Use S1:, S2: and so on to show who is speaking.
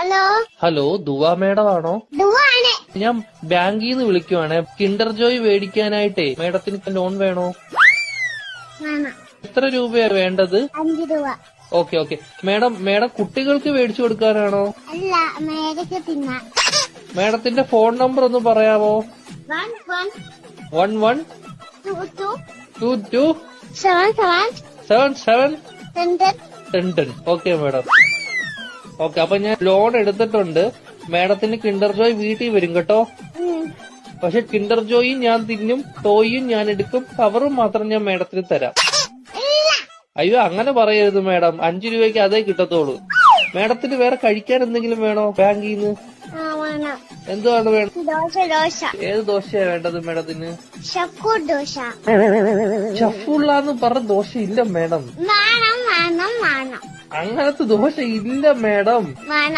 S1: Hello
S2: hello ദുവാ madam ആണോ?
S1: ദുവാണ്.
S2: ഞാൻ ബാങ്കിൽ നിന്ന് വിളിക്കുവാണ്. കിൻഡർ ജോയ് മേടിക്കാനായിട്ടേ മേഡത്തിന് ലോൺ വേണോ?
S1: വേണം.
S2: എത്ര രൂപയാ വേണ്ടത്?
S1: 5 രൂപ.
S2: ഓക്കെ മേഡം കുട്ടികൾക്ക് മേടിച്ചു കൊടുക്കാനാണോ?
S1: അല്ല, മേടിച്ച് തിന്നാൻ.
S2: മേഡത്തിന്റെ ഫോൺ നമ്പർ ഒന്ന് പറയാമോ?
S1: 11
S2: 11
S1: 22
S2: 22
S1: 77
S2: 77
S1: 10.
S2: 10. Okay madam. ഓക്കെ, അപ്പൊ ഞാൻ ലോൺ എടുത്തിട്ടുണ്ട്. മേഡത്തിന് കിൻഡർ ജോയ് വീട്ടിൽ വരും കേട്ടോ. പക്ഷെ കിൻഡർ ജോയും ഞാൻ തിന്നും, ടോയും ഞാൻ എടുക്കും, കവറും മാത്രം ഞാൻ മേഡത്തിന് തരാം. അയ്യോ, അങ്ങനെ പറയരുത് മേഡം. 5 രൂപയ്ക്ക് അതേ കിട്ടത്തോളൂ. മേഡത്തിന് വേറെ കഴിക്കാൻ എന്തെങ്കിലും വേണോ ബാങ്കിൽ നിന്ന്? എന്തുവാണ് വേണം?
S1: ദോശ.
S2: ഏത് ദോശയാ വേണ്ടത് മേഡത്തിന്?
S1: ഷക്കൂർ ദോശ.
S2: ഷഫുള്ളാന്ന് പറഞ്ഞ ദോശ ഇല്ല മേഡം.
S1: വേണം.
S2: അങ്ങനത്തെ ദോശ ഇല്ല മേഡം.
S1: വേണം.